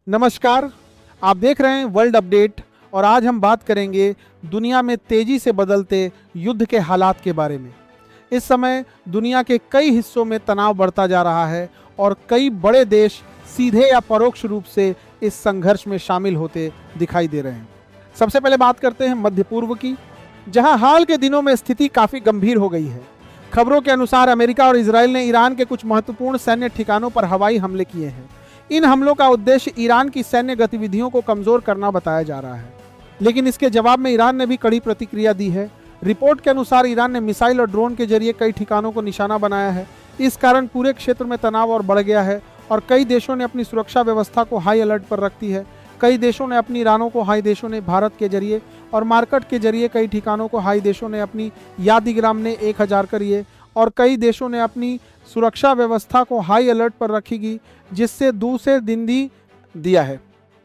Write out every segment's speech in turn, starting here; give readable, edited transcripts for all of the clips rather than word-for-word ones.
नमस्कार, आप देख रहे हैं वर्ल्ड अपडेट और आज हम बात करेंगे दुनिया में तेजी से बदलते युद्ध के हालात के बारे में। इस समय दुनिया के कई हिस्सों में तनाव बढ़ता जा रहा है और कई बड़े देश सीधे या परोक्ष रूप से इस संघर्ष में शामिल होते दिखाई दे रहे हैं। सबसे पहले बात करते हैं मध्य पूर्व की, जहां हाल के दिनों में स्थिति काफ़ी गंभीर हो गई है। खबरों के अनुसार अमेरिका और इजराइल ने ईरान के कुछ महत्वपूर्ण सैन्य ठिकानों पर हवाई हमले किए हैं। इन हमलों का उद्देश्य ईरान की सैन्य गतिविधियों को कमजोर करना बताया जा रहा है, लेकिन इसके जवाब में ईरान ने भी कड़ी प्रतिक्रिया दी है। रिपोर्ट के अनुसार ईरान ने मिसाइल और ड्रोन के जरिए कई ठिकानों को निशाना बनाया है। इस कारण पूरे क्षेत्र में तनाव और बढ़ गया है और कई देशों ने अपनी सुरक्षा व्यवस्था को हाई अलर्ट पर रखी है। कई देशों ने अपनी ईरानों को हाई देशों ने भारत के जरिए और मार्केट के जरिए कई ठिकानों को हाई देशों ने अपनी यादीग्राम ने 1000 करिए और कई देशों ने अपनी सुरक्षा व्यवस्था को हाई अलर्ट पर रखेगी, जिससे दूसरे दिन दिया है।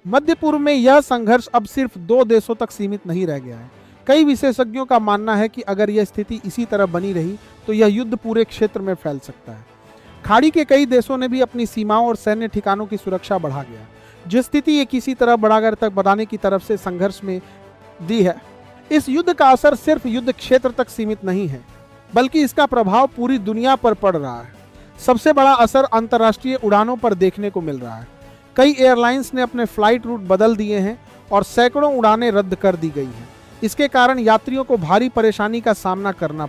मध्य पूर्व में यह संघर्ष अब सिर्फ 2 देशों तक सीमित नहीं रह गया है। कई विशेषज्ञों का मानना है कि अगर यह स्थिति इसी तरह बनी रही तो यह युद्ध पूरे क्षेत्र में फैल सकता है। खाड़ी के कई देशों ने भी अपनी सीमाओं और सैन्य ठिकानों की सुरक्षा बढ़ा गया, जो स्थिति ये किसी तरह बढ़ाने की तरफ से संघर्ष में दी है। इस युद्ध का असर सिर्फ युद्ध क्षेत्र तक सीमित नहीं है, बल्कि इसका प्रभाव पूरी दुनिया पर पड़ रहा है। सबसे बड़ा असर अंतर्राष्ट्रीय उड़ानों पर देखने को मिल रहा है। कई एयरलाइंस ने अपने फ्लाइट रूट बदल दिए हैं और सैकड़ों उड़ानें रद्द कर दी गई हैं। इसके कारण यात्रियों को भारी परेशानी का सामना करना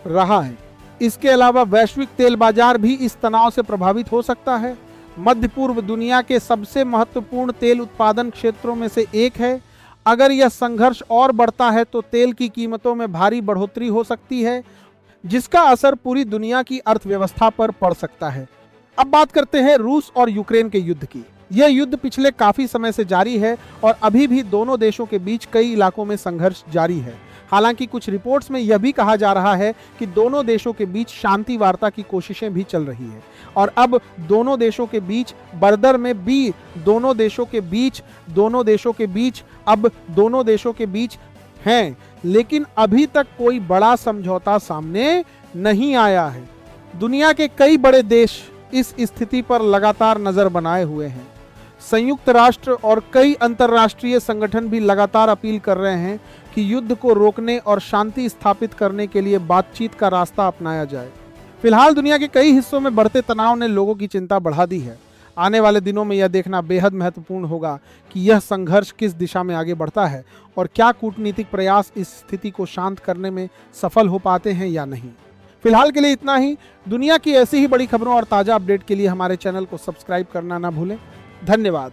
रहा है। इसके अलावा वैश्विक तेल बाजार भी इस तनाव से प्रभावित हो सकता है। मध्य पूर्व दुनिया के सबसे महत्वपूर्ण तेल उत्पादन क्षेत्रों में से एक है। अगर यह संघर्ष और बढ़ता है तो तेल की कीमतों में भारी बढ़ोतरी हो सकती है, जिसका असर पूरी दुनिया की अर्थव्यवस्था पर पड़ सकता है। अब बात करते हैं रूस और यूक्रेन के युद्ध की। यह युद्ध पिछले काफी समय से जारी है और अभी भी दोनों देशों के बीच कई इलाकों में संघर्ष जारी है। हालांकि कुछ रिपोर्ट्स में यह भी कहा जा रहा है कि दोनों देशों के बीच शांति वार्ता की कोशिशें भी चल रही है और अब दोनों देशों के बीच बर्दर में भी दोनों देशों के बीच हैं, लेकिन अभी तक कोई बड़ा समझौता सामने नहीं आया है। दुनिया के कई बड़े देश इस स्थिति पर लगातार नजर बनाए हुए हैं। संयुक्त राष्ट्र और कई अंतर्राष्ट्रीय संगठन भी लगातार अपील कर रहे हैं कि युद्ध को रोकने और शांति स्थापित करने के लिए बातचीत का रास्ता अपनाया जाए। फिलहाल दुनिया के कई हिस्सों में बढ़ते तनाव ने लोगों की चिंता बढ़ा दी है। आने वाले दिनों में यह देखना बेहद महत्वपूर्ण होगा कि यह संघर्ष किस दिशा में आगे बढ़ता है और क्या कूटनीतिक प्रयास इस स्थिति को शांत करने में सफल हो पाते हैं या नहीं। फिलहाल के लिए इतना ही। दुनिया की ऐसी ही बड़ी खबरों और ताज़ा अपडेट के लिए हमारे चैनल को सब्सक्राइब करना ना भूलें। धन्यवाद।